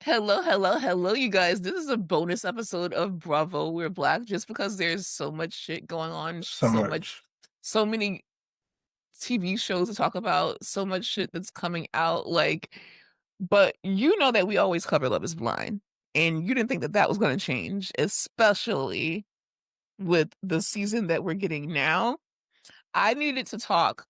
Hello, hello, hello, you guys. This is a bonus episode of Bravo, We're Black, just because there's so much shit going on, So much. so many TV shows to talk about, so much shit that's coming out. But you know that we always cover Love is Blind, and you didn't think that that was going to change, especially with the season that we're getting now. I needed to talk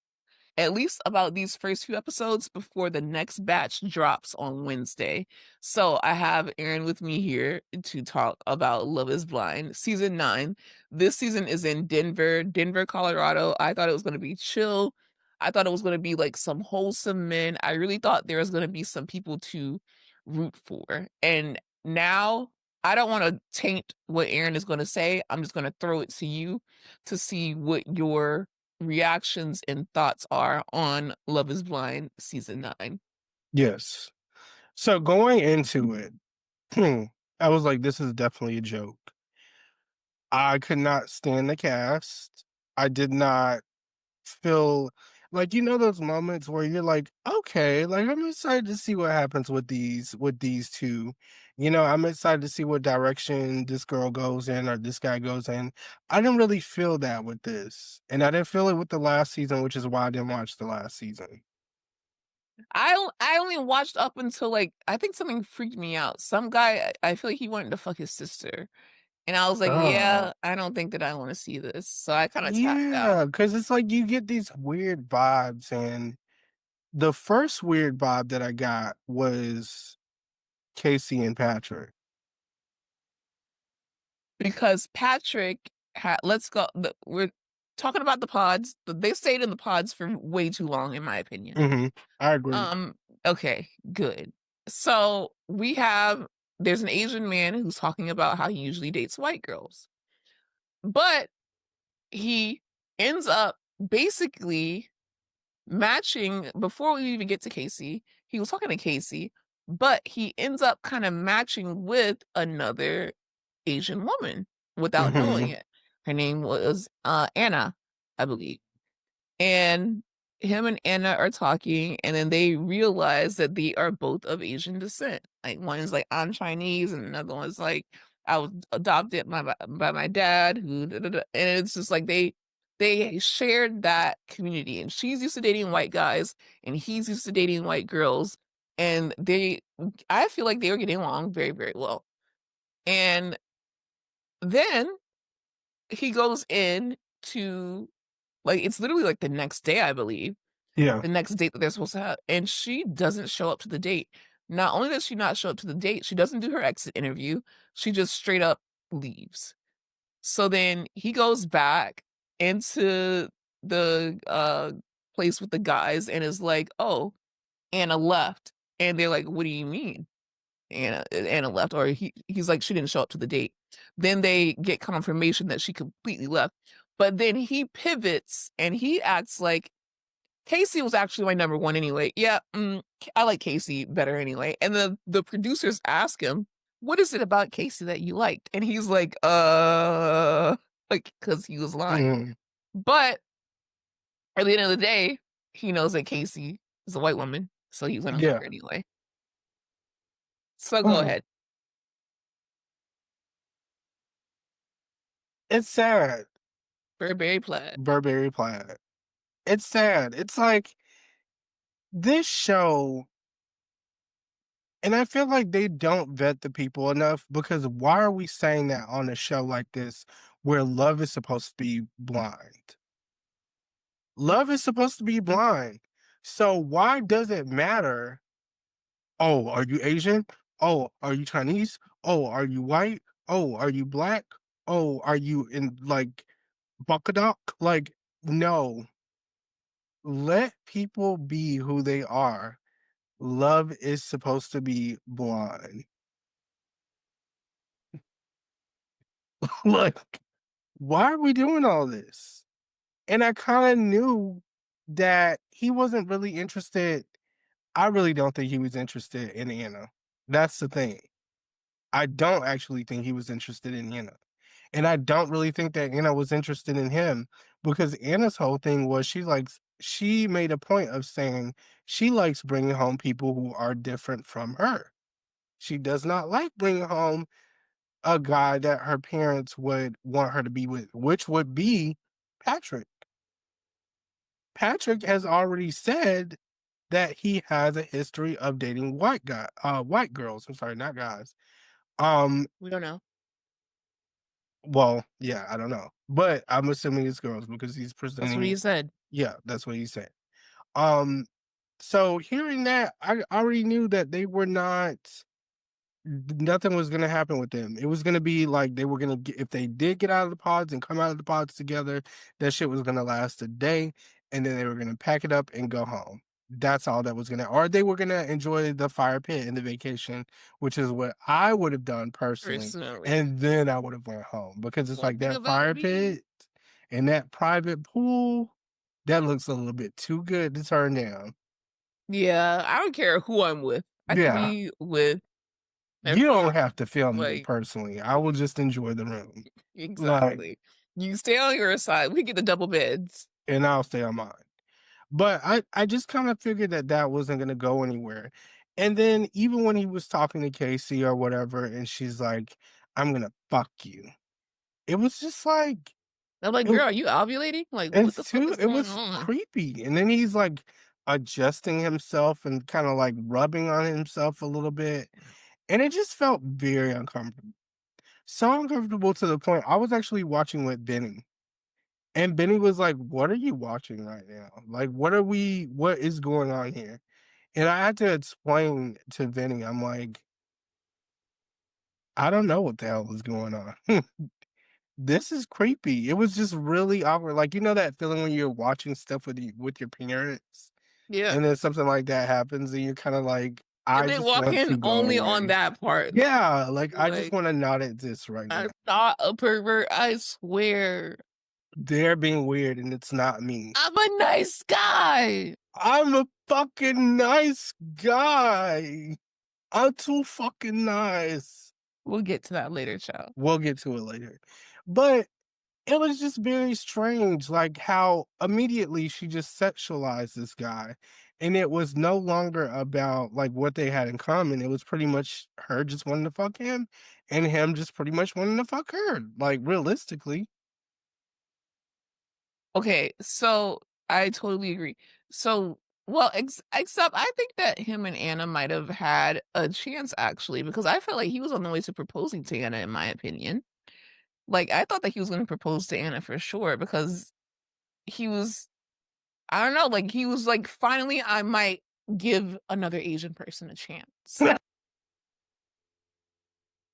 at least about these first few episodes before the next batch drops on Wednesday. So I have Aaron with me here to talk about Love is Blind season 9. This season is in Denver, Colorado. I thought it was going to be chill. I thought it was going to be like some wholesome men. I really thought there was going to be some people to root for. And now I don't want to taint what Aaron is going to say. I'm just going to throw it to you to see what your reactions and thoughts are on Love is Blind season 9. Yes. So going into it, I was like, this is definitely a joke. I could not stand the cast. I did not feel like those moments where you're like, okay, like I'm excited to see what happens with these two. I'm excited to see what direction this girl goes in or this guy goes in. I didn't really feel that with this. And I didn't feel it with the last season, which is why I didn't watch the last season. I only watched up until like I think something freaked me out. Some guy I feel like he wanted to fuck his sister. And I was like, Oh. yeah, I don't think that I want to see this. So I kind of tapped out. Yeah, because it's like you get these weird vibes, and the first weird vibe that I got was Kacie and Patrick. Because Patrick let's go we're talking about the pods. They stayed in the pods for way too long in my opinion. Mhm. I agree. Um, okay, good. So there's an Asian man who's talking about how he usually dates white girls, but he ends up basically matching before we even get to Kacie. He was talking to Kacie, but he ends up kind of matching with another Asian woman without knowing Mhm. it. Her name was Anna, I believe. And him and Anna are talking, and then they realize that they are both of Asian descent. Like one is like I'm Chinese, and another one's like I was adopted by my dad, who da, da, da. And it's just like they shared that community, and she's used to dating white guys, and he's used to dating white girls, and I feel like they were getting along very, very well. And then he goes in to like it's literally like the next day, I believe Yeah. the next date that they're supposed to have, and she doesn't show up to the date. Not only does she not show up to the date, she doesn't do her exit interview. She just straight up leaves. So then he goes back into the place with the guys and is like, "Oh, Anna left." And they're like, "What do you mean?" Anna left, or he's like, "She didn't show up to the date." Then they get confirmation that she completely left. But then he pivots and he acts like Kacie was actually my number one anyway. Yeah, I like Kacie better anyway. And the producers ask him, "What is it about Kacie that you liked?" And he's like, like because he was lying. Mhm. But at the end of the day, he knows that Kacie is a white woman, so he's gonna fuck Yeah. her anyway. So go Mhm. ahead. It's sad. Burberry plaid. Burberry Plaid. It's sad. It's like this show, and I feel like they don't vet the people enough because why are we saying that on a show like this where love is supposed to be blind? Love is supposed to be blind. So why does it matter? Oh, are you Asian? Oh, are you Chinese? Oh, are you white? Oh, are you black? Oh, are you in like Bakadak? Like, no. Let people be who they are. Love is supposed to be blind. Like, why are we doing all this? And I kind of knew that he wasn't really interested. I really don't think he was interested in Anna. That's the thing. I don't actually think he was interested in Anna. And I don't really think that Anna was interested in him because Anna's whole thing was she made a point of saying she likes bringing home people who are different from her. She does not like bringing home a guy that her parents would want her to be with, which would be Patrick. Patrick has already said that he has a history of dating white girls. I'm sorry, not guys. Um, We don't know. well, yeah, I don't know, but I'm assuming it's girls because he's That's what presenting. he said. Yeah, that's what he said. Um, so hearing that, I already knew that they were not. Nothing was gonna happen with them. It was gonna be like they were gonna get if they did get out of the pods and come out of the pods together, that shit was gonna last a day, and then they were gonna pack it up and go home. That's all that was gonna or they were gonna enjoy the fire pit and the vacation, which is what I would have done personally, Personally. and then I would have went home because it's One like thing that about fire me. pit and that private pool, that looks a little bit too good to turn down. Yeah, I don't care who I'm with. I could Yeah. be with You everyone. don't have to film me Like, personally. I will just enjoy the room. Like, exactly. You stay on your side. We get the double beds. and I'll stay on mine. But I just kind of figured that that wasn't gonna go anywhere. And then even when he was talking to Kacie or whatever, and she's like, "I'm gonna fuck you." It was just like I'm like, it, girl, are you ovulating? Like, what the it's fuck too. is It going was on? creepy. And then he's like adjusting himself and kind of like rubbing on himself a little bit, and it just felt very uncomfortable. So uncomfortable to the point I was actually watching with Benny. And Benny was like, "What are you watching right now? Like, what is going on here?" And I had to explain to Benny, I'm like, "I don't know what the hell is going on. This is creepy." It was just really awkward. Like, you know that feeling when you're watching stuff with your parents, Yeah. and then something like that happens, and you're kind of like, And "I they just walk want in to go only on away." that part. Yeah, like I just Like, want to not exist right now. I'm not a pervert, I swear. They're being weird, and it's not me. I'm a nice guy. I'm a fucking nice guy. I'm too fucking nice. We'll get to that later, child. We'll get to it later. But it was just very strange, like how immediately she just sexualized this guy. And it was no longer about like what they had in common. It was pretty much her just wanting to fuck him and him just pretty much wanting to fuck her. Like realistically. Okay, so I totally agree. So, well, except I think that him and Anna might have had a chance actually, because I felt like he was on the way to proposing to Anna, in my opinion. Like, I thought that he was going to propose to Anna for sure because he was, I don't know, like, he was like, finally, I might give another Asian person a chance.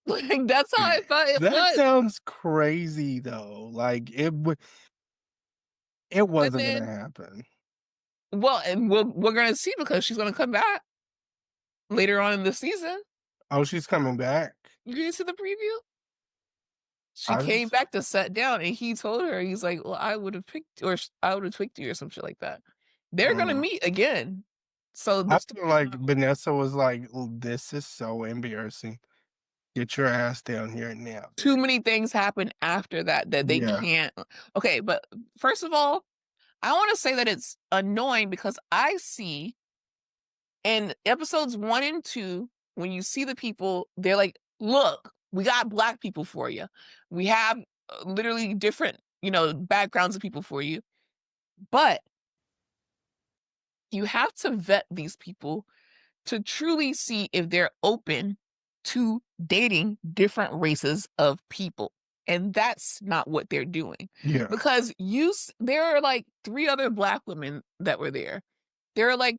Like, that's how I thought it That was. sounds crazy though. Like it And wasn't gonna then, happen. well, and we're going to see because she's going to come back later on in the season. Oh, she's coming back? You didn't see the preview? She I came just back to sit down, and he told her, he's like, "Well, I would have picked or I would have tweaked you," or some shit like that. They're gonna mm. meet again. So I this feel like Vanessa was like, "Oh, this is so embarrassing. Get your ass down here now." too many things happen after that that they Yeah. can't okay, but first of all, I wanna say that it's annoying because I see in episodes 1 and 2, when you see the people, they're like, "Look, we got black people for you. We have, literally different, backgrounds of people for you." But you have to vet these people to truly see if they're open to dating different races of people. And that's not what they're doing. Yeah. Because there are like 3 other black women that were there. There are like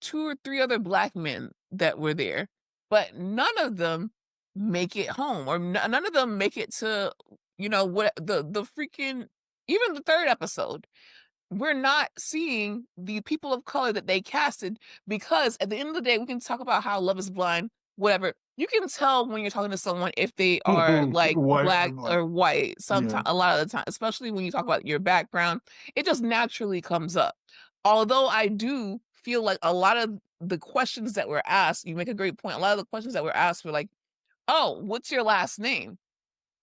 2 or 3 other black men that were there, but none of them make it home or none of them make it to, what the freaking even the 3rd episode. We're not seeing the people of color that they casted because at the end of the day, we can talk about how Love is Blind, whatever. You can tell when you're talking to someone if they are like White or black black. or white. Yeah. Sometimes, a lot of the time, especially when you talk about your background, it just naturally comes up. Although I do feel like a lot of the questions that were asked, you make a great point. A lot of the questions that were asked were like, "Oh, what's your last name?"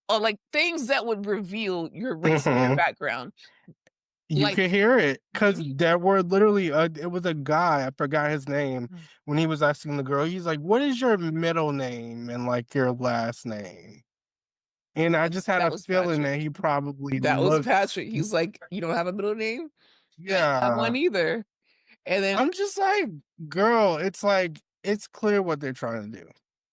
Or like things that would reveal your race and your Mhm. background. You Like, can hear it you because there were literally it was a guy, I forgot his name, mm, when he was asking the girl, he's like, "What is your middle name and, like, your last name?" And I just had that a was feeling Patrick. that he probably That was looked. Patrick. He's like, "You don't have a middle name? I don't have Yeah. one either." And then I'm just like, "Girl," it's like, it's clear what they're trying to do,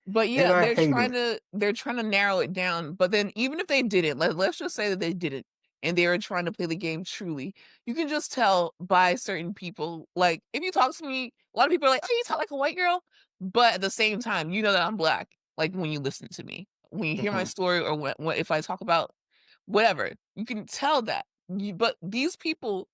but and yeah, I hate it. they're trying to narrow it down, but then even if they didn't, let's just say that they didn't, and they were trying to play the game truly, you can just tell by certain people, like, if you talk to me, a lot of people are like, "Oh, you talk like a white girl," but at the same time, you know that I'm black, like, when you listen to me. When you hear my Mhm. story or when if I talk about whatever, you can tell that. But these people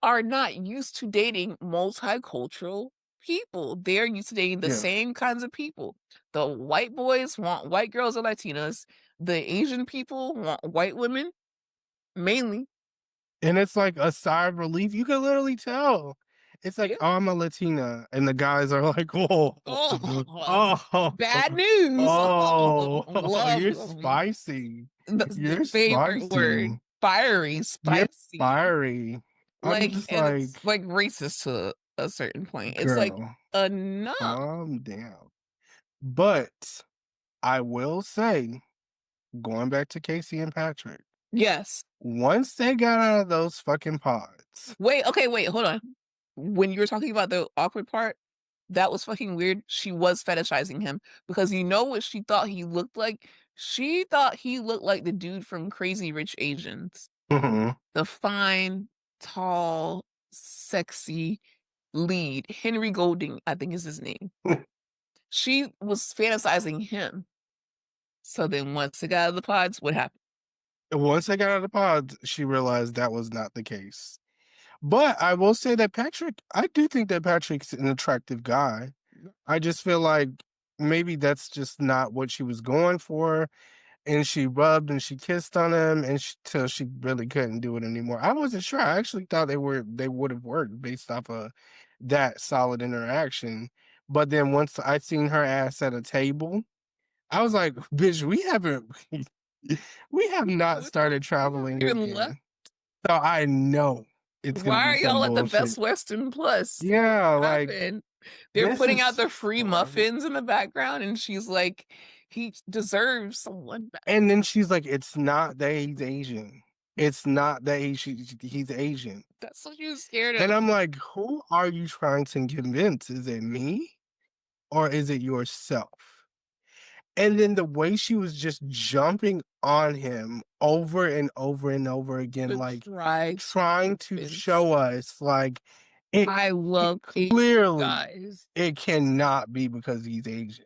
are not used to dating multicultural people. They're used to dating the Yeah. same kinds of people. The white boys want white girls or Latinas. The Asian people want white women, mainly. And it's like a sigh of relief. You can literally tell. It's like, Yeah. "Oh, I'm a Latina," and the guys are like, "Oh, Oh, oh, bad news. Oh, oh, love you're them. spicy. That's the You're favorite word. spicy. Fiery, You're spicy. fiery." I'm Like, just and it's like, like racist to a certain point. It's like "Girl, enough. calm down." But I will say, going back to Casey and Patrick, Yes. once they got out of those fucking pods. Wait, okay, wait, hold on. When you were talking about the awkward part, that was fucking weird. She was fetishizing him because you know what she thought he looked like? She thought he looked like the dude from Crazy Rich Asians. Mhm. The fine, tall, sexy lead. Henry Golding, I think is his name. She was fantasizing him. So then once they got out of the pods, what happened? Once they got out of the pods, she realized that was not the case. But I will say that I do think that Patrick's an attractive guy. I just feel like maybe that's just not what she was going for. And she rubbed and she kissed on him and till she really couldn't do it anymore. I wasn't sure. I actually thought they would have worked based off of that solid interaction. But then once I seen her ass at a table, I was like, bitch, we have not started We haven't traveling even left. again. So I know it's gonna Why be are some y'all at the bullshit. Best Western Plus? Yeah, What like happened? They're this putting out is the free crazy. muffins in the background, and she's like, "He deserves someone better." And then she's like, it's not that he's Asian. It's not that he's Asian. That's what you was scared of. And I'm like, who are you trying to convince? Is it me or is it yourself? And then the way she was just jumping on him over and over and over again, To like try to trying to convince. show us, like I love Asian clearly guys, it cannot be because he's Asian.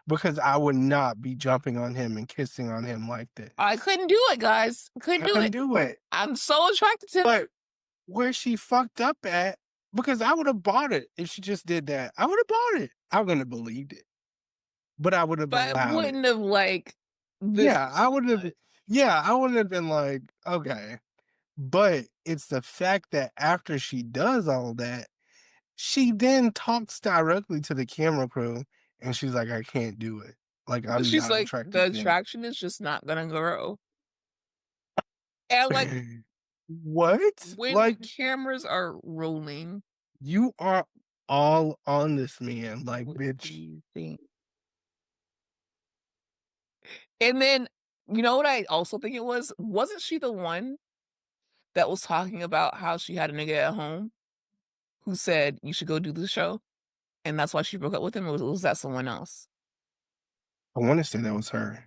Because I would not be jumping on him and kissing on him like I this. couldn't do it, guys. Couldn't I do couldn't it. do it. I'm so attracted to him, But where she fucked up at, because I would have bought it if she just did that. I would have bought it. I wouldn't have believed it, but I would have but I allowed it. wouldn't have like, "This Yeah, is I too would have. much." Yeah, I would have been like, okay. But it's the fact that after she does all that, she then talks directly to the camera crew and she's like, I can't do it. Like, I'm She's not like, "The attracted to him. attraction is just not gonna grow." And I'm like, What? when the Like, cameras are rolling, you are all on this man. Like, what do bitch. you think? And then, you know what I also think it was? Wasn't she the one that was talking about how she had a nigga at home who said, "You should go do the show," and that's why she broke up with him, or was that someone else? I want to say that was her.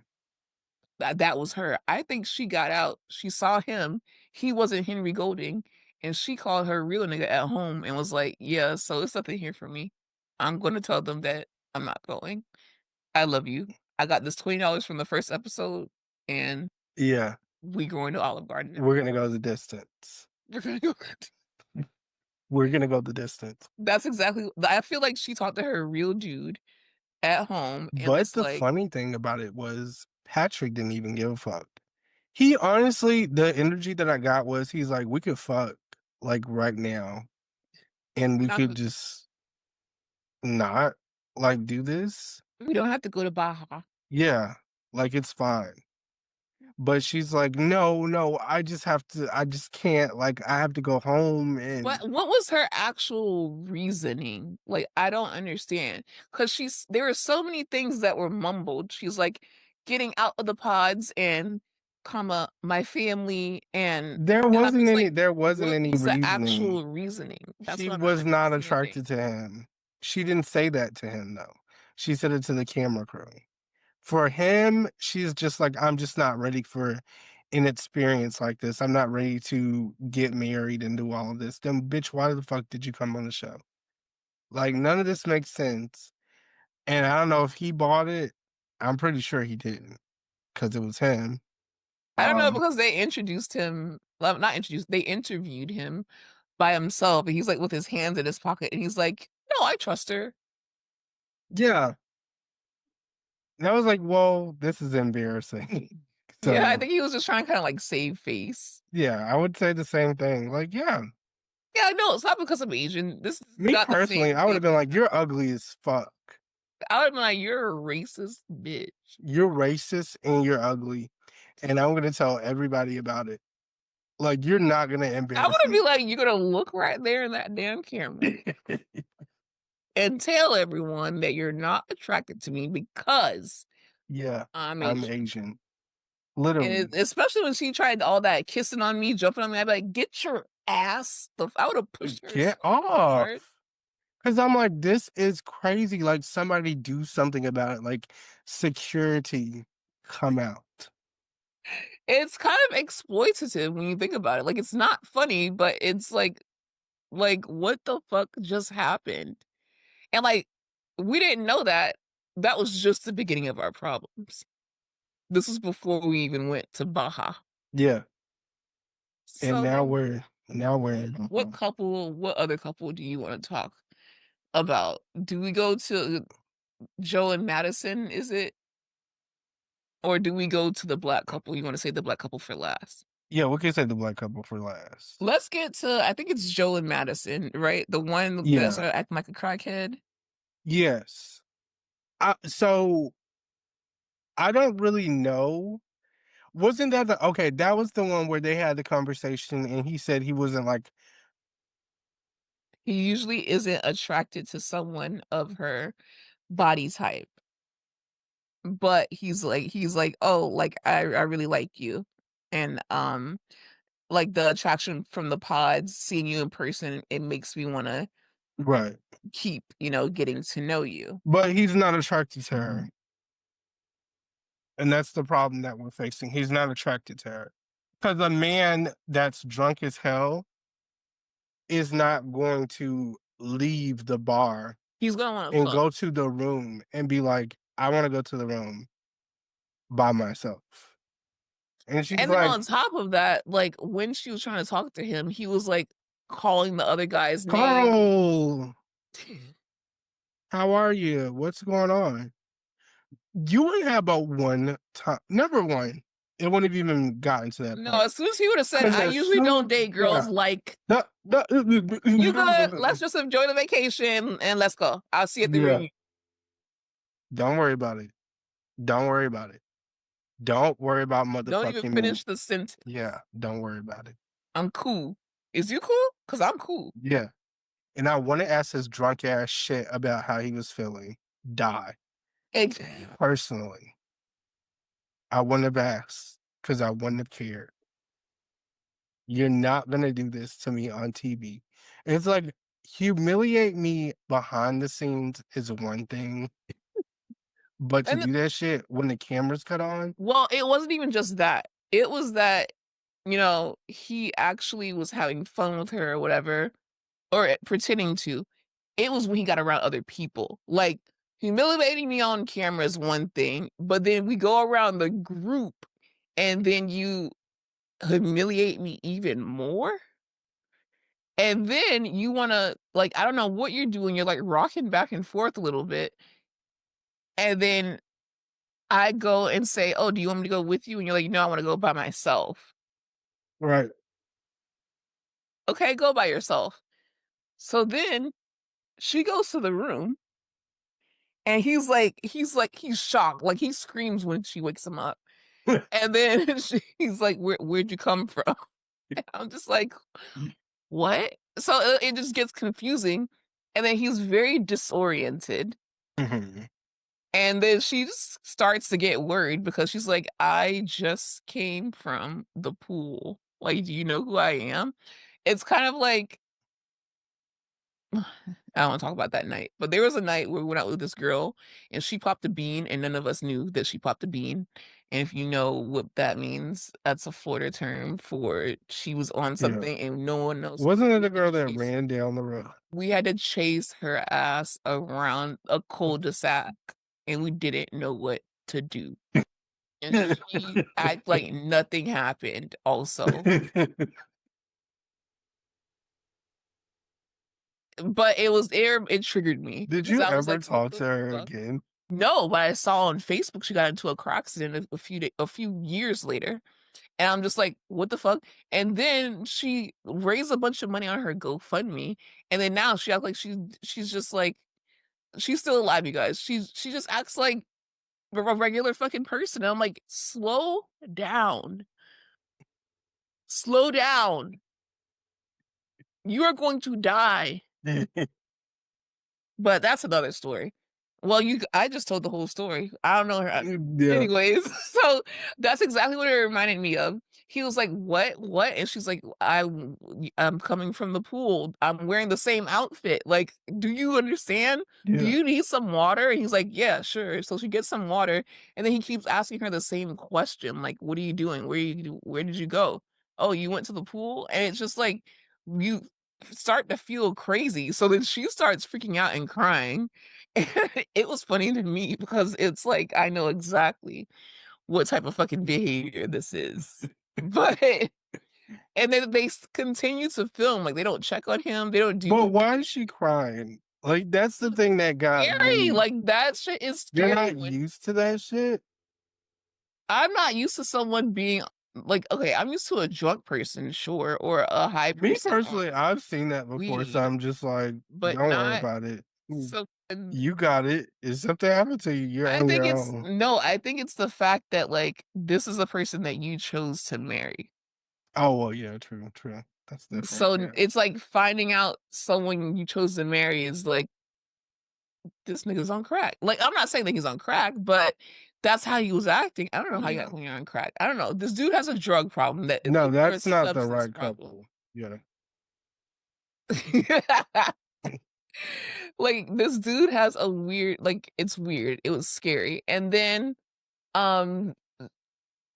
That was her. I think she got out, she saw him, he wasn't Henry Golding, and she called her real nigga at home and was like, "Yeah, so it's nothing here for me. I'm gonna tell them that I'm not going. I love you. I got this $20 from the first episode, and Yeah. we going to Olive Garden. We're gonna go the distance. We're gonna go." We're gonna go the distance. That's exactly I feel like she talked to her real dude at home and But was the like, funny thing about it was Patrick didn't even give a fuck. He honestly, the energy that I got was he's like, we could fuck like right now, and "We're we not could go just not like do this. we don't have to go to Baja." Yeah, like it's fine. But she's like, "No, no, I just can't, like, I have to go home and" What was her actual reasoning? Like, I don't understand. Because there were so many things that were mumbled. She's like getting out of the pods and comma my family and I'm just like, there wasn't what any was the reasoning. actual reasoning? That's She what I'm not was not understanding. attracted to him. She didn't say that to him, though. She said it to the camera crew. For him, she's just like, "I'm just not ready for an experience like this. I'm not ready to get married and do all of this." Then, bitch, why the fuck did you come on the show? Like, none of this makes sense. And I don't know if he bought it. I'm pretty sure he didn't because it was him. I don't know Um, because they introduced him, well, not introduced, they interviewed him by himself, and he's like with his hands in his pocket, and he's like, "No, I trust her." yeah. And I was like, well, this is embarrassing. Yeah, I So, think he was just trying to kind of like save face. yeah, I would say the same thing. Like, yeah, Yeah, no, it's not because I'm Asian. This is me not the personally, same I would thing. have been like, you're ugly as fuck. I would have been like, "You're a racist bitch." You're racist and you're ugly. And I'm going to tell everybody about it. Like, you're not going to I embarrass wanna be me. like, "You're gonna look right there in that damn camera and tell everyone that you're not attracted to me because Yeah, I'm I'm Asian." Asian. And Literally. especially when she tried all that kissing on me, jumping on me, I'd be like, "Get your ass the I would have pushed her Get so hard. off. Because I'm like, this is crazy. Like, somebody do something about it. Like, security come out. It's kind of exploitative when you think about it. Like, it's not funny, but it's like, what the fuck just happened? And, like, we didn't know that. That was just the beginning of our problems. This was before we even went to Baja. Yeah. And So then now we're what other couple do you wanna talk about? Do we go to Joe and Madison, is it? Or do we go to the black couple? You wanna say the black couple for last? yeah, we can say the black couple for last. Let's get to I think it's Joe and Madison, right? The one that Yeah. started acting like a crackhead? Yes. So I don't really know. Wasn't that the okay, that was the one where they had the conversation and he said he wasn't like He usually isn't attracted to someone of her body type, but he's like, "Oh, like, I really like you." And, like, the attraction from the pods, seeing you in person, it makes me wanna right. keep, getting to know you. But he's not attracted to her. And that's the problem that we're facing. He's not attracted to her. Because a man that's drunk as hell is not going to leave the bar He's gonna wanna and fuck. go to the room and be like, I want to go to the room by myself. And she's And then like, on top of that, like, when she was trying to talk to him, he was, like, calling the other guy's name. Carl, how are you? What's going on? You would have about one time, number one, it wouldn't have even gotten to that No, point. as soon as he would've said, Because "I as usually don't soon, date girls yeah, like you good, let's just enjoy the vacation and let's go. I'll see you at the yeah, reunion." don't worry about it. Don't worry about it. Don't worry about Don't even motherfucking me. finish the sentence. Yeah, don't worry about it. I'm cool. Is you cool? 'Cause I'm cool. Yeah. And I want to ask his drunk ass shit about how he was feeling. Die. Ex Personally, I wouldn't have asked because I wouldn't have cared. You're not gonna do this to me on TV. It's like humiliate me behind the scenes is one thing, but to and do that shit when the cameras cut on, well, it wasn't even just that. It was that, he actually was having fun with her or whatever, or pretending to. It was when he got around other people. Like, humiliating me on camera is one thing, but then we go around the group and then you humiliate me even more? And then you wanna like, I don't know what you're doing, you're, like, rocking back and forth a little bit, and then I go and say, "Oh, do you want me to go with you?" And you're like, "No, I wanna go by myself." right? "Okay, go by yourself." So then she goes to the room, and he's shocked, like, he screams when she wakes him up, And then he's like, Where'd you come from?" And I'm just like, "What?" So it just gets confusing, and then he's very disoriented, Mhm. and then she just starts to get worried because she's like, "I just came from the pool. Like, do you know who I am?" It's kind of like I don't wanna talk about that night, but there was a night where we went out with this girl, and she popped a bean, and none of us knew that she popped a bean, and if you know what that means, that's a Florida term for she was on Yeah. something and no one knows. Wasn't it We the had to girl that chase ran down the road? we had to chase her ass around a cul-de-sac, and we didn't know what to do, and she act like nothing happened also, but it triggered me Did because you I was ever like, "What talk the to her fuck?" again? No, but I saw on Facebook she got into a car accident a few years later, and I'm just like, "What the fuck?" And then she raised a bunch of money on her GoFundMe, and then now she act like she's just like she's still alive, you guys. She just acts like a regular fucking person. And I'm like, "Slow down. Slow down. You are going to die." But that's another story. Well, I just told the whole story. I don't know her Yeah. anyways, so that's exactly what it reminded me of. He was like, "What? What?" And she's like, I'm coming from the pool. I'm wearing the same outfit. Like, do you understand? Do Yeah. you need some water?" And he's like, "Yeah, sure." So she gets some water, and then he keeps asking her the same question, like, "What are you doing? Where did you go?" "Oh, you went to the pool?" And it's just like you start to feel crazy. So then she starts freaking out and crying. And it was funny to me because it's like I know exactly what type of fucking behavior this is. But and then they continue to film, like they don't check on him, they don't do But anything. why is she crying? Like, that's the thing that got Scary. me. Like that shit is You're scary not when used to that shit? I'm not used to someone being like, okay, I'm used to a drunk person, sure, or a high Me person on personally, I've seen that before, so weed, I'm just like, but "Don't worry not about it. so and You got it. If something happened to you, you're I on think your it's own." no, I think it's the fact that, like, this is a person that you chose to marry. Oh, well, yeah, true, true. That's different, So, yeah. it's like finding out someone you chose to marry is like, "This nigga's on crack." Like, I'm not saying that he's on crack, but that's how he was acting. I don't know how you Yeah. act when you're on crack. I don't know. This dude has a drug problem No, or a that's not the substance right problem. couple. Yeah. Like, this dude has a weird like, it's weird. It was scary. And then, um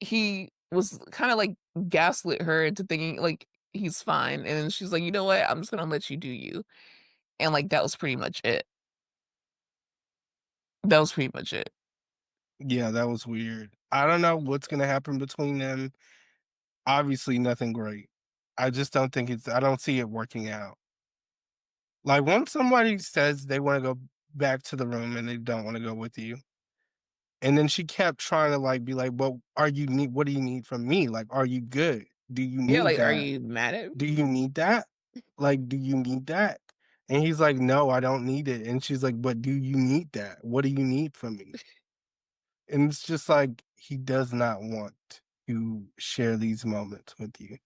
he was kinda, like, gaslit her into thinking, like, he's fine, and then she's like, "You know what? I'm just gonna let you do you." And, like, that was pretty much it. That was pretty much it. Yeah, that was weird. I don't know what's gonna happen between them. Obviously, nothing great. I don't see it working out. Like, once somebody says they wanna go back to the room and they don't wanna go with you, and then she kept trying to, like, be like, "Well, are you need what do you need from me? Like, are you good? Do you Yeah, need like, "Are that? you mad at Do me?" you need that? Like, do you need that?" And he's like, "No, I don't need it." And she's like, "But do you need that? What do you need from me?" And it's just like he does not want to share these moments with you.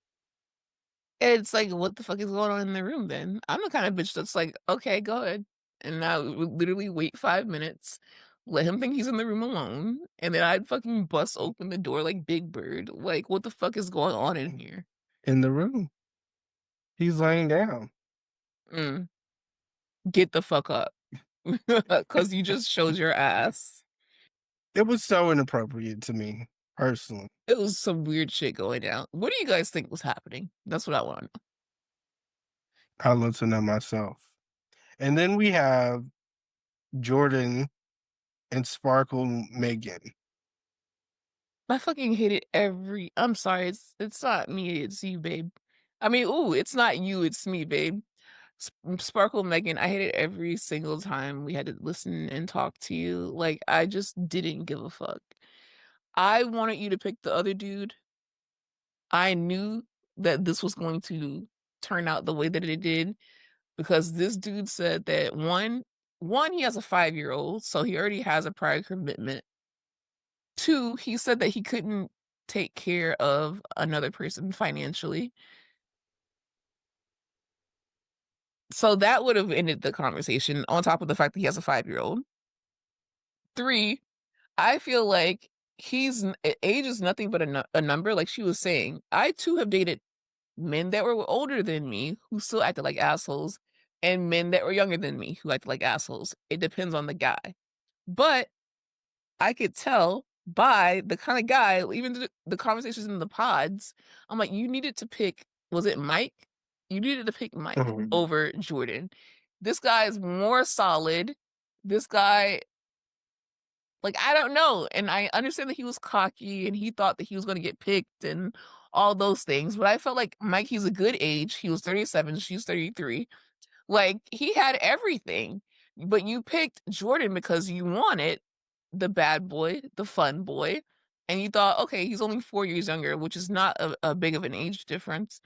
And it's like, what the fuck is going on in the room then? I'm the kind of bitch that's like, "Okay, go ahead." And I would literally wait 5 minutes, let him think he's in the room alone, and then I'd fucking bust open the door like Big Bird. Like, "What the fuck is going on in here?" In the room, he's laying down. Mm, get the fuck up, cause you just showed your ass. It was so inappropriate to me, personally. It was some weird shit going down. What do you guys think was happening? That's what I want to know. I'll let to know myself. And then we have Jordan and Sparkle Megan. I fucking hated I'm sorry, it's not me, it's you, babe. I mean, ooh, it's not you, it's me, babe. Sparkle Megan, I hated every single time we had to listen and talk to you. Like, I just didn't give a fuck. I wanted you to pick the other dude. I knew that this was going to turn out the way that it did because this dude said that one, he has a 5-year-old, so he already has a prior commitment. 2, he said that he couldn't take care of another person financially. So that would have ended the conversation on top of the fact that he has a 5-year-old. 3, I feel like age is nothing but a number, like she was saying. I too have dated men that were older than me who still acted like assholes, and men that were younger than me who acted like assholes. It depends on the guy. But I could tell by the kind of guy, even the conversations in the pods, I'm like, you needed to pick, was it Mike? You needed to pick Mike Mhm. over Jordan. This guy is more solid. This guy, like, I don't know. And I understand that he was cocky and he thought that he was going to get picked and all those things. But I felt like Mike, he's a good age. He was 37, she's 33. Like, he had everything, but you picked Jordan because you wanted the bad boy, the fun boy, and you thought, "Okay, he's only 4 years younger," which is not a big of an age difference.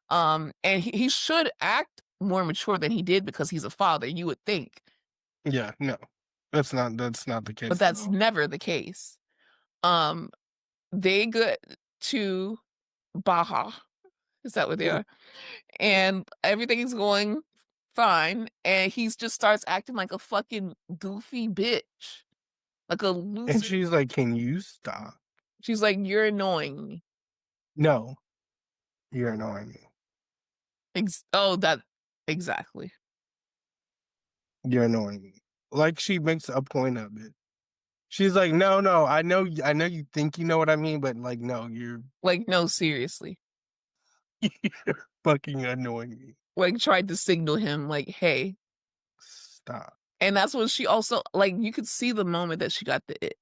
And he should act more mature than he did because he's a father, you would think, Yeah, no. That's not the but case at that's all. never the case. Um, they go to Baja, is that what they Mm. are? And everything's going fine, and he's just starts acting like a fucking goofy bitch, like a And loser. she's like, "Can you stop?" She's like, "You're annoying me." No, you're annoying me. Oh, that exactly. You're annoying me. Like she makes a point of it. She's like, "No, no, I know you think you know what I mean, but like, no, Like, no, seriously. you're fucking annoying me. Like, tried to signal him, like, "Hey." Stop." And that's when she also like, you could see the moment that she got the ick.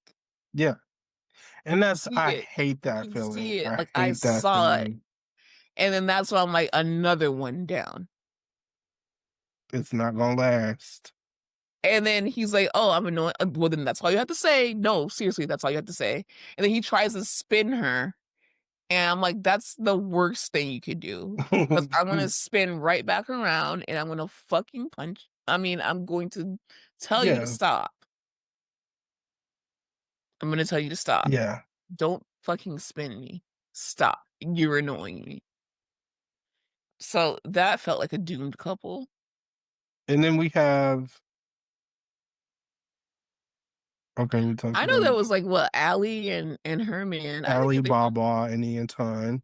Yeah. And that's See I it. hate You that can feeling. see it. I Like, I hate that saw it. feeling. And then that's why I'm like, another one down. It's not gonna last. And then he's like, "Oh, I'm annoyed." Well, then that's all you have to say. No, seriously, that's all you have to say. And then he tries to spin her, and I'm like, "That's the worst thing you could do." Because I'm gonna spin right back around, and I'm gonna fucking punch. I mean, I'm going to tell you to Yeah, stop. I'm gonna tell you to stop. yeah. Don't fucking spin me. Stop. You're annoying me. So that felt like a doomed couple. And then we have okay, we talked I know there about was like what Allie and her man. I didn't think they were. Alibaba and Anton.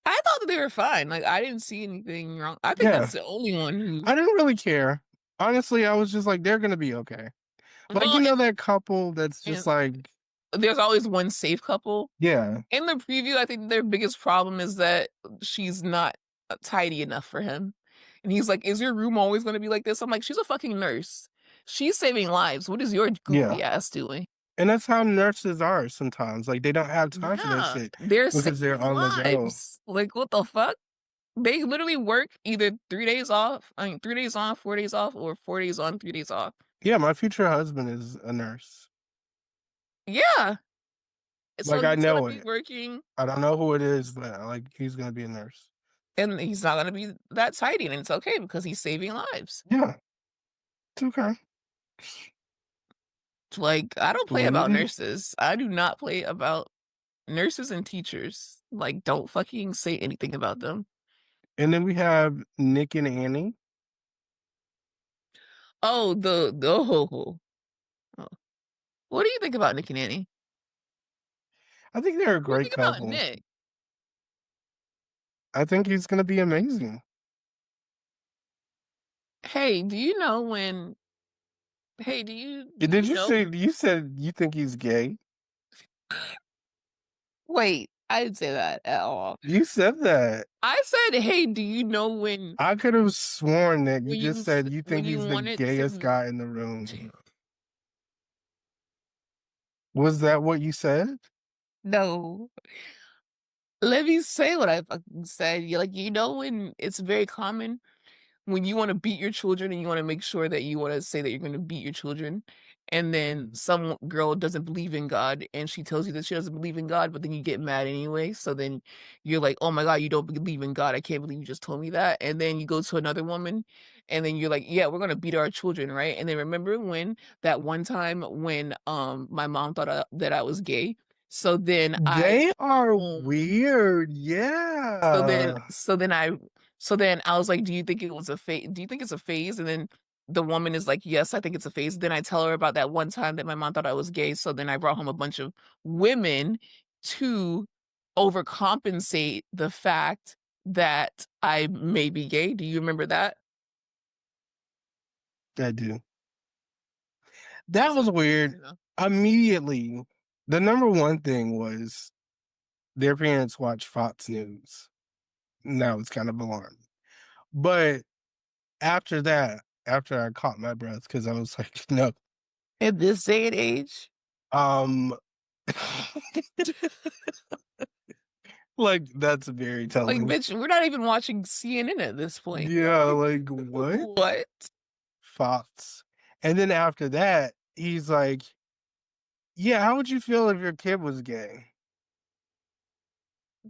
I thought that they were fine. Like, I didn't see anything wrong. I think Yeah, that's the only one who I didn't really care. Honestly, I was just like, they're gonna be okay. Like, well, that couple that's just and like, there's always one safe couple. yeah, In the preview, I think their biggest problem is that she's not, tidy enough for him. And he's like, "Is your room always gonna be like this?" I'm like, "She's a fucking nurse. She's saving lives. What is your yeah. goofy ass doing?" And that's how nurses are sometimes. Like, they don't have time for that Yeah, shit they're because they're saving on the go. lives. Like, what the fuck? They literally work either 3 days off, 3 days on, 4 days off, or 4 days on, 3 days off. Yeah, my future husband is a nurse. Yeah. So Like, I he's gonna know be it. working, I don't know who it is, but like, he's gonna be a nurse. and he's not gonna be that tidy, and it's okay because he's saving lives. Yeah, it's okay. Like, I don't The play way it about is. nurses. I do not play about nurses and teachers. Like, don't fucking say anything about them. And then we have Nick and Annie. Oh, the oh. Oh. What do you think about Nick and Annie? I think they're a What do you great think about couple. Nick? I think he's gonna be amazing. Hey, do you know when hey, do Did you you know say you said you think he's gay? wait, I didn't say that at all. You said that. I said, "Hey, do you know I could have sworn that you just said you when think you he's the wanted gayest to." guy in the room. Was that what you said? No. Let me say what I fucking said. You like, you know, when it's very common when you wanna beat your children and you wanna make sure that you wanna say that you're gonna beat your children, and then Mm. some girl doesn't believe in God, and she tells you that she doesn't believe in God, but then you get mad anyway, so then you're like, "Oh my god, you don't believe in God, I can't believe you just told me that," and then you go to another woman, and then you're like, "Yeah, we're gonna beat our children," right? And then remember when that one time when, my mom thought that I was gay? So then I They are um, weird, so then yeah. so then I so then I was like, "Do you think it was a phase? Do you think it's a phase?" And then the woman is like, "Yes, I think it's a phase." Then I tell her about that one time that my mom thought I was gay, so then I brought home a bunch of women to overcompensate the fact that I may be gay. Do you remember that? I do. That So, was weird. you know. Immediately, the number one thing was their parents watch Fox News. And that was kind of alarming. But after that, after I caught my breath, because I was like, no, In this day and age? um, like that's very Like, telling. bitch, we're not even watching CNN at this point. Yeah, Like, like what? what? Fox. And then after that, he's like, yeah, how would you feel if your kid was gay?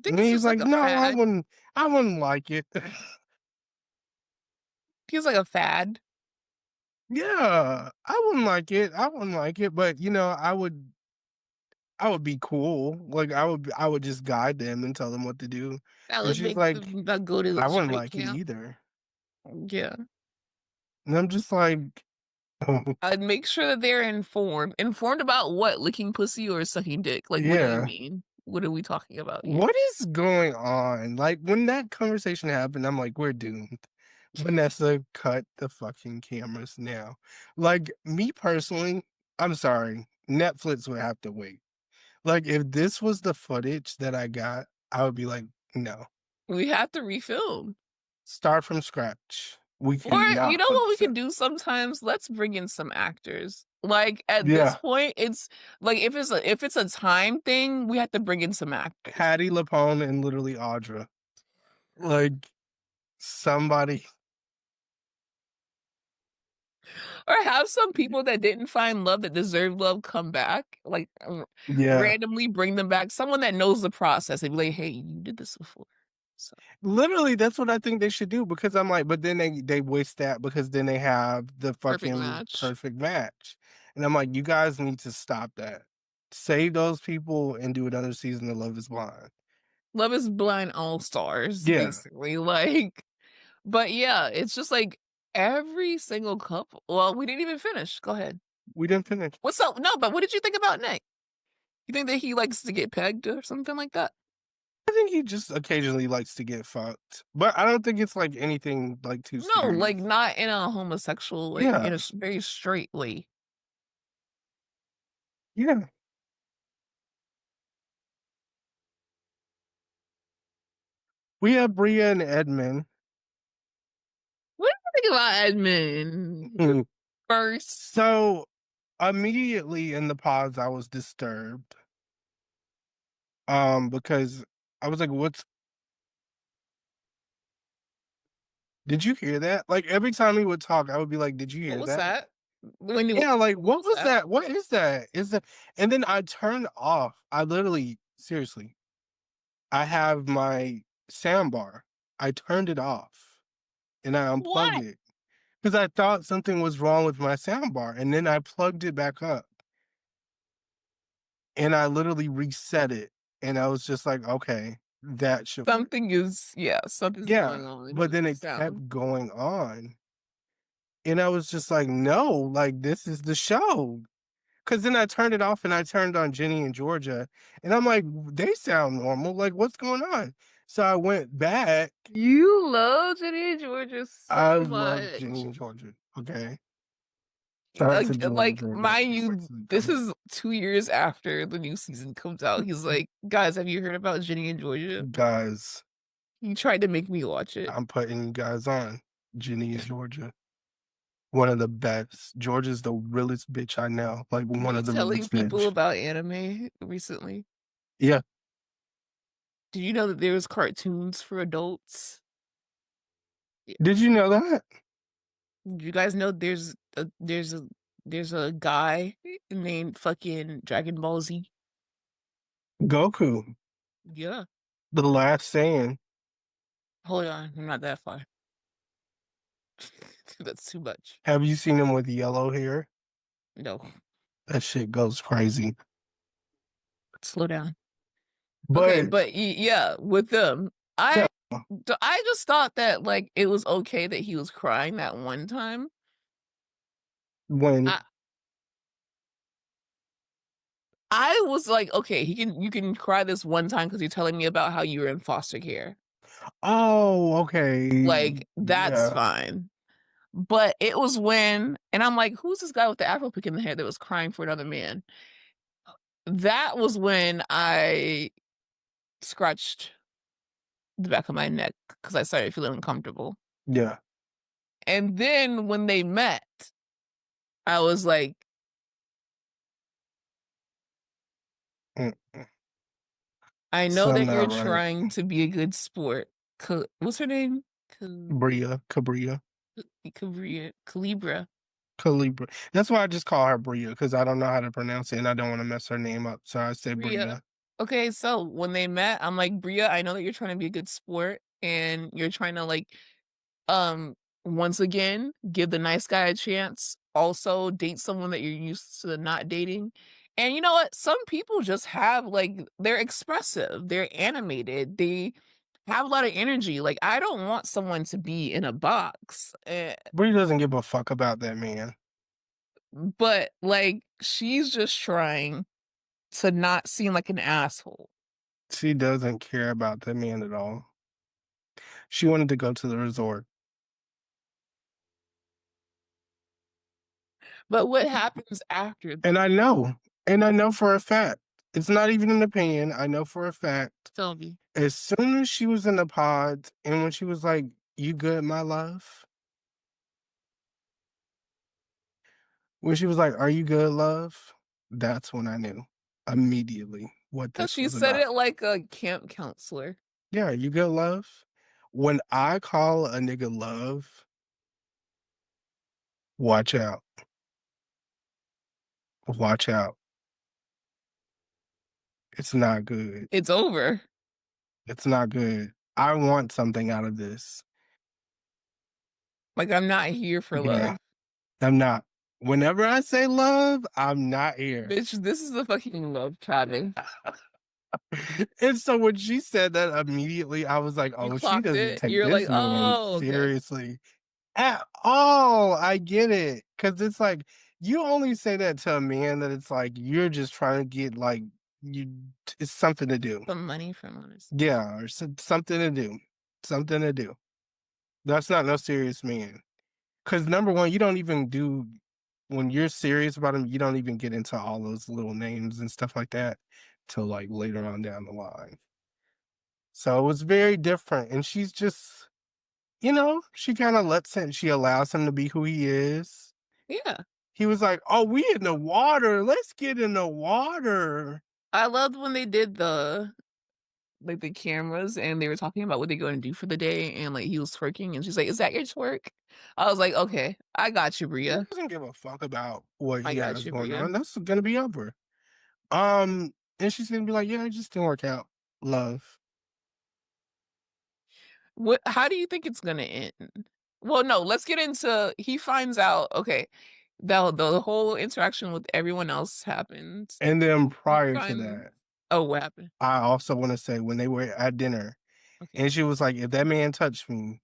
Think And it's he's just like, like a no, fad. I wouldn't like it. Feels like a fad. Yeah, I wouldn't like it. I wouldn't like it, but I would be cool. Like I would just guide them and tell them what to do. That And would she's make like, them not go to I wouldn't straight like it camp. either. Yeah. And I'm just like, I'd make sure that they're informed. Informed about what? Licking pussy or sucking dick? Like, what do you yeah, mean? What are we talking about here? what is going on? Like when that conversation happened, I'm like, we're doomed. Vanessa, cut the fucking cameras now. Like me personally, I'm sorry, Netflix would have to wait. Like if this was the footage that I got, I would be like, no. We have to refilm. Start from scratch. We Or, you cannot know put what we this can out. do sometimes? Let's bring in some actors. Like, at this Yeah. point, it's like if it's a time thing, we have to bring in some actors. Patty LaPone and literally Audra. Like somebody. Or have some people that didn't find love that deserve love come back. Like, Yeah. randomly bring them back. Someone that knows the process and be like, "Hey, you did this before." So, Literally, that's what I think they should do because I'm like, but then they waste that because then they have the perfect fucking match. perfect match. And I'm like, you guys need to stop that. Save those people and do another season of Love is Blind. Love is Blind All Stars, Yeah. basically. Like, but yeah, it's just like every single couple. Well, we didn't even finish. Go ahead. We didn't finish. What's up? No, but what did you think about Nick? You think that he likes to get pegged or something like that? I think he just occasionally likes to get fucked. But I don't think it's like anything like too No, serious. like not in a homosexual, like Yeah. in a very straight way. Yeah. We have Bria and Edmond. What do you think about Edmund? You first. So immediately in the pause, I was disturbed. Because I was like, what's did you hear that? Like every time he would talk, I would be like, did you What hear was that? that? When you Yeah, like what what was was that? that? What is that? Is that and then I turned off. I literally, seriously, I have my soundbar. I turned it off and I unplugged What? it because I thought something was wrong with my soundbar. And then I plugged it back up and I literally reset it. And I was just like, okay, that should work. Something is yeah, something's Yeah. going on But with then the it sound. kept going on. And I was just like, no, like this is the show. Cause then I turned it off and I turned on Jenny and Georgia. And I'm like, they sound normal. Like, what's going on? So I went back. You love Jenny and Georgia I so love Jenny much. and Georgia. Okay. Shout out to Jenny and Like, Georgia. mind Can't wait you, till they this come is 2 years after the new season comes out. He's like, guys, have you heard about Jenny and Georgia? out. Guys, He tried to make me watch it. I'm putting you guys on. Jenny and Georgia. One of the best. Georgia's the realest bitch I know. Like one Me of the telling realest people bitch. about anime recently. Yeah. Did you know that there's cartoons for adults? Yeah. Did you know that? You guys know there's a There's a guy named fucking Dragon Ball Z. Goku, Yeah. the last Saiyan. Hold on, I'm not that far. That's too much. Have you seen him with yellow hair? No, That shit goes crazy. slow down. Okay, But but yeah, with them, yeah, I just thought that like it was okay that he was crying that one time. when I I was like, okay, you can cry this one time because you're telling me about how you were in foster care. oh, okay, Like, that's yeah, fine. But it was when and I'm like, "Who's this guy with the afro pick in the hair that was crying for another man?" That was when I scratched the back of my neck because I started feeling uncomfortable. yeah. And then when they met, I was like, Mm, "I know something that you're not right. trying to be a good sport." What's her name? Cabria, Calibra. Calibra. That's why I just call her Bria because I don't know how to pronounce it and I don't want to mess her name up. So I say Bria. Bria. Okay, so when they met, I'm like, "Bria, I know that you're trying to be a good sport and you're trying to like um once again give the nice guy a chance, also date someone that you're used to not dating." And you know what, some people just have like they're expressive, they're animated, they have a lot of energy. Like, I don't want someone to be in a box. Bria doesn't give a fuck about that man. But like she's just trying to not seem like an asshole. She doesn't care about that man at all. She wanted to go to the resort. But what happens after And though? I know for a fact. It's not even an opinion. I know for a fact. Tell me. As soon as she was in the pods and when she was like, "You good, my love?" When she was like, "Are you good, love?" That's when I knew immediately what No, this she was said about. it like a camp counselor. Yeah, you good, love? When I call a nigga love, watch out. Watch out. It's not good. It's over. It's not good. I want something out of this. Like, I'm not here for Yeah, love. I'm not. Whenever I say love, I'm not here. Bitch, this is the fucking love chatting. And so when she said that immediately, I was like, You oh, she clocked doesn't it. take You're like, this man oh, okay. seriously at all. I get it. Cause it's like, you only say that to a man that it's like, you're just trying to get like, you, it's something to do. Some money from honest. Yeah, or something to do. Something to do. That's not no serious man. Cause number one, you don't even do when you're serious about him, you don't even get into all those little names and stuff like that till like later on down the line. So it was very different. And she's just, she kind of lets him, she allows him to be who he is. Yeah. He was like, "Oh, we in the water. Let's get in the water." I loved when they did the like the cameras and they were talking about what they're going to do for the day and like he was twerking and she's like, "Is that your twerk?" I was like, "Okay, I got you, He Bria. doesn't give a fuck about what I he got has you, going Bria." on. That's gonna be over. And she's gonna be like, "Yeah, it just didn't work out. Love." What how do you think it's gonna end? Well, no, let's get into he finds out, okay, the whole interaction with everyone else happens. And then He prior to finds that, oh, what happened? I also want to say when they were at dinner, Okay. and she was like, "If that man touched me,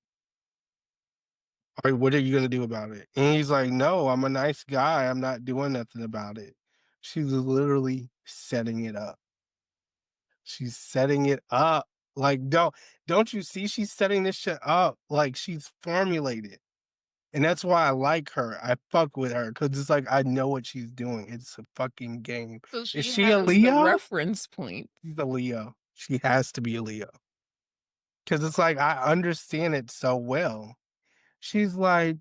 what are you gonna do about it?" And he's like, "No, I'm a nice guy. I'm not doing nothing about it." She's literally setting it up. She's setting it up. Like, don't you see she's setting this shit up? Like she's formulated. And that's why I like her. I fuck with her because it's like I know what she's doing. It's a fucking game. So Is she she a has the Leo? reference point. She's a Leo. She has to be a Leo. Cause it's like I understand it so well. She's like,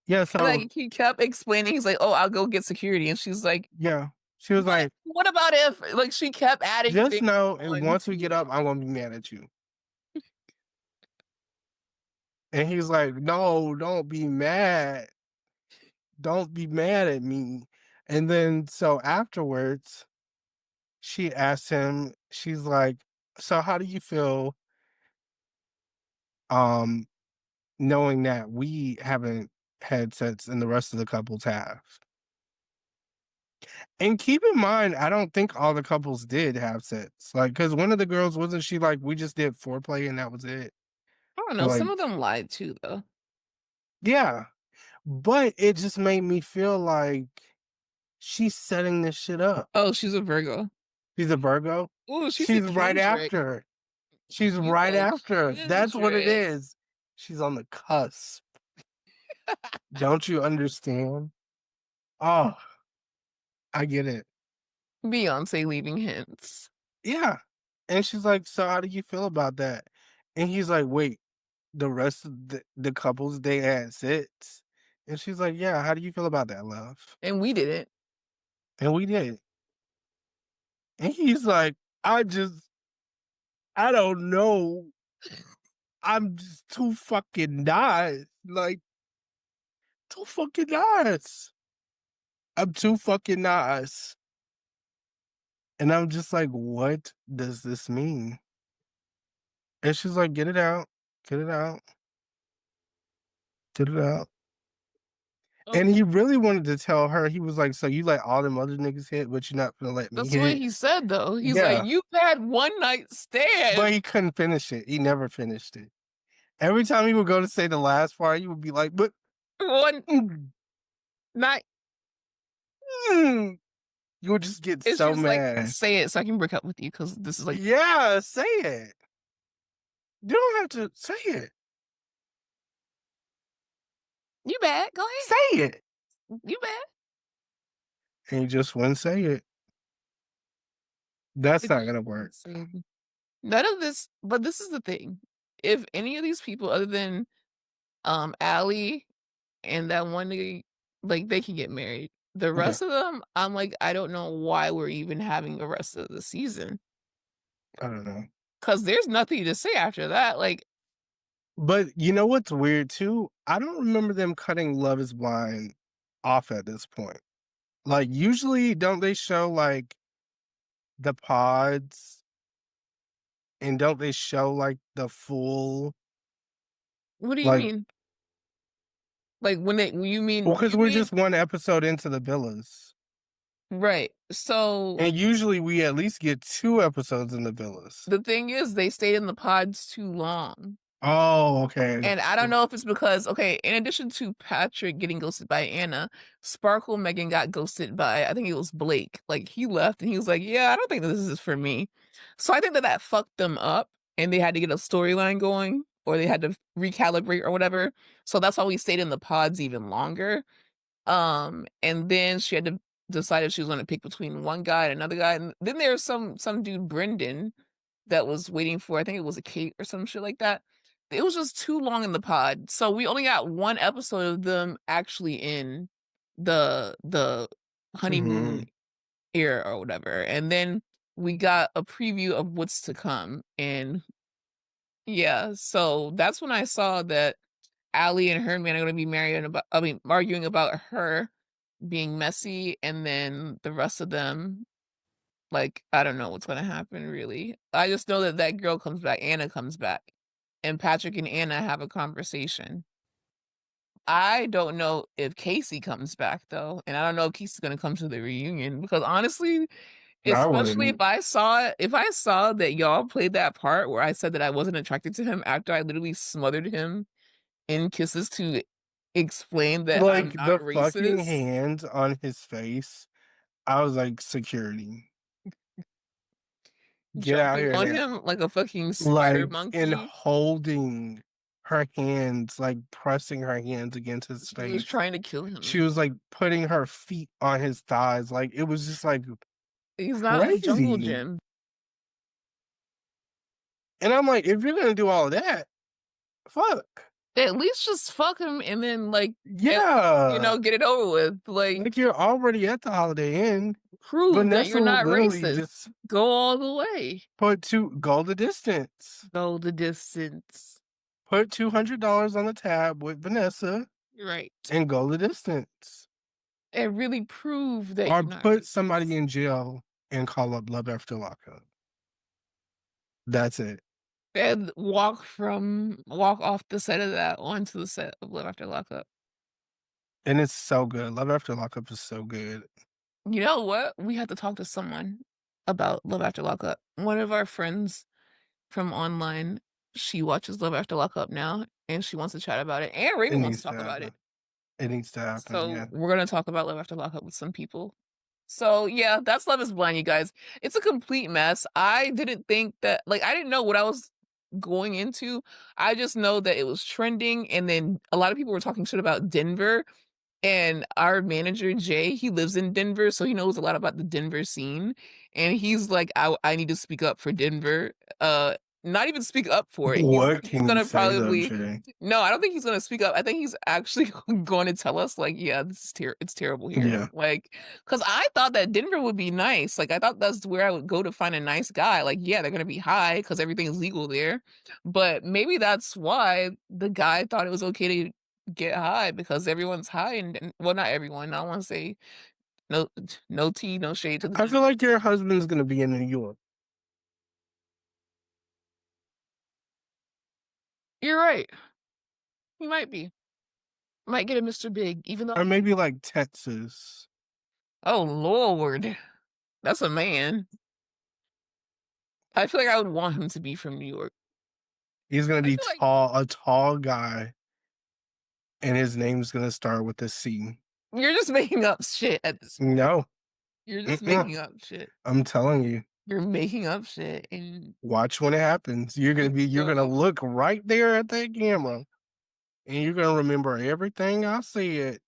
yeah, so Like, he kept explaining, he's like, "Oh, I'll go get security," and she's like, yeah. She was "What like, what about if" like, she kept adding just things know and on once we to get it. up, I'm gonna be mad at you. And he's like, no, don't be mad. don't be mad at me." And then so afterwards, she asked him, she's like, "So how do you feel, um, knowing that we haven't had sex and the rest of the couples have?" And keep in mind, I don't think all the couples did have sex. Like, cause one of the girls, wasn't she like, "We just did foreplay and that was it?" I don't Or know, like, some of them lied too, though. yeah. But it just made me feel like she's setting this shit up. Oh, she's a Virgo. She's a Virgo? Ooh, she's a She's right Kendrick. after. She's She's right a after. That's what it Kendrick. is. She's on the cusp. Don't you understand? Oh, I get it. Beyonce leaving hints. Yeah. And she's like, "So how do you feel about that?" And he's like, "Wait, the rest of the couples, they had sex?" And she's like, "Yeah, how do you feel about that, love?" And we didn't. And we did. And he's like, I don't know. I'm just too fucking nice. Like, too fucking nice. I'm too fucking nice." And I'm just like, "What does this mean?" And she's like, "Get it out. Get it out. Get it out." And Okay. he really wanted to tell her, he was like, "So you let all them other niggas hit, but you're not gonna let me That's what hit?" he said, though. He's like, Yeah. "You've had one night But stand." he couldn't finish it. He never finished it. Every time he would go to say the last part, he would be like, "But One mm, night. mm." You would just get It's so just like, mad. say it so I can break up with you because this is like, Yeah, say it. You don't have to say it. you bad. Go Say ahead. it. You bad. And he just wouldn't say it. That's It's not gonna work. insane. None of this, but this is the thing. If any of these people other than Allie and that one nigga, like they can get married. The Yeah, rest of them, I'm like, I don't know why we're even having the rest of the season. I don't know. Cause there's nothing to say after that. Like, But you know what's weird too? I don't remember them cutting Love Is Blind off at this point. Like, usually, don't they show like the pods, and don't they show like the full, what do you like, mean? Like when you well, mean because you we're mean just one episode into the villas. right. So And usually we at least get 2 episodes in the villas. the thing is they stayed in the pods too long. Oh, okay. And I don't know if it's because, okay, in addition to Patrick getting ghosted by Anna, Sparkle Megan got ghosted by, I think it was Blake. Like he left and he was like, yeah, I don't think this is for me. So I think that that fucked them up and they had to get a storyline going or they had to recalibrate or whatever. So that's why we stayed in the pods even longer. And then she had to decide if she was going to pick between one guy and another guy. And then there's some dude, Brendan, that was waiting for, I think it was a Kate or some shit like that. It was just too long in the pod. So we only got one episode of them actually in the honeymoon Mhm. era or whatever. And then we got a preview of what's to come. And yeah, so that's when I saw that Allie and her man are gonna be marrying about, I mean, arguing about her being messy, and then the rest of them, like, I don't know what's gonna happen really. I just know that that girl comes back, Anna comes back, and Patrick and Anna have a conversation. I don't know if Kacie comes back though, and I don't know if Casey's gonna come to the reunion because honestly, I especially wouldn't. if I saw that y'all played that part where I said that I wasn't attracted to him after I literally smothered him in kisses to explain that I'm Like, not the fucking racist. hands on his face, I was like, "Security, get out Jumping here on now." him like a fucking spider Like, and monkey. holding her hands, like, pressing her hands against his He was face. trying to kill She him. was, like, putting her feet on his thighs, like, it was just, like, He's not a jungle crazy. gym. And I'm like, "If you're gonna do all of that, fuck." At least just fuck him and then like at least, Yeah. get it over with. Like Like, you're already at the Holiday Inn. prove that Vanessa you're will not literally racist. just Go all the way. go the distance. Go the distance. Put $200 on the tab with Vanessa Right. and go the distance. and really prove that or you're not put somebody racist. in jail and call up Love After Lockup. That's it. And walk off the set of that onto the set of Live After Lockup. And it's so good. Love After Lockup is so good. You know what? We have to talk to someone about Love After Lockup. One of our friends from online, she watches Love After Lockup now, and she wants to chat about it, and It Raven wants to needs to talk about it. happen. It needs to happen, So yeah. we're gonna talk about Love After Lockup with some people. So yeah, that's Love is Blind, you guys. It's a complete mess. I didn't think that like I didn't know what I was going into. I just know that it was trending, and then a lot of people were talking shit about Denver. And our manager, Jay, he lives in Denver, so he knows a lot about the Denver scene. And he's like, I need to speak up for Denver. Not even speak up for it. What He's can you gonna say though, probably Jay? no, I don't think he's gonna speak up. I think he's actually going to tell us, like, yeah, this is it's terrible here. Yeah. Like, because I thought that Denver would be nice. Like, I thought that's where I would go to find a nice guy. Like, yeah, they're gonna be high because everything is legal there. But maybe that's why the guy thought it was okay to get high because everyone's high and well, not everyone. I don't want to say no, no tea, no shade to the I feel Denver. like your husband's gonna be in New York. You're right. He might be. Might get a Mr. Big, even though Or maybe like Texas. oh Lord, that's a man. I feel like I would want him to be from New York. He's gonna I be feel like tall, a tall guy, and his name's gonna start with a C. you're just making up shit at this point. No. You're just Mm-mm. making up shit. I'm telling you. You're making up shit, and Watch when it happens. You're gonna so look right there at that camera, and you're gonna remember everything I said,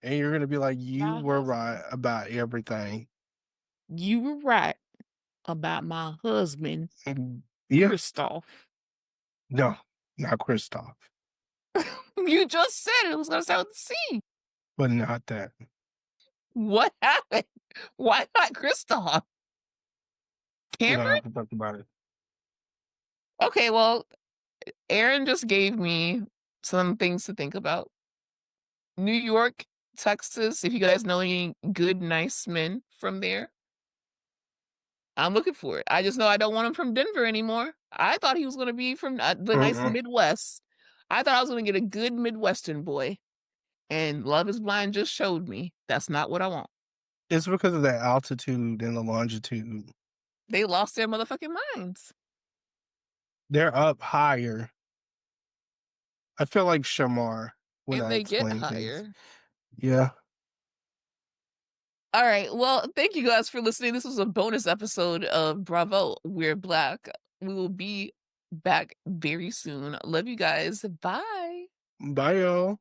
and you're gonna be like, "You my were right husband. about everything." You were right about my husband, Mm, yeah, Christoph. no, not Kristoff, You just said it was gonna start with C. but not that. What happened? Why not Kristoff? We're gonna Cameron? have to talk about it. Okay, well, Aaron just gave me some things to think about. New York, Texas, if you guys know any good, nice men from there, I'm looking for it. I just know I don't want him from Denver anymore. I thought he was going to be from the nice Mm-mm. Midwest. I thought I was going to get a good Midwestern boy. And Love is Blind just showed me that's not what I want. It's because of the altitude and the longitude. They lost their motherfucking minds. They're up higher. I feel like Shamar when And I they get explain things. higher. Yeah. All right. Well, thank you guys for listening. This was a bonus episode of Bravo, We're Black. We will be back very soon. Love you guys. Bye. Bye, y'all.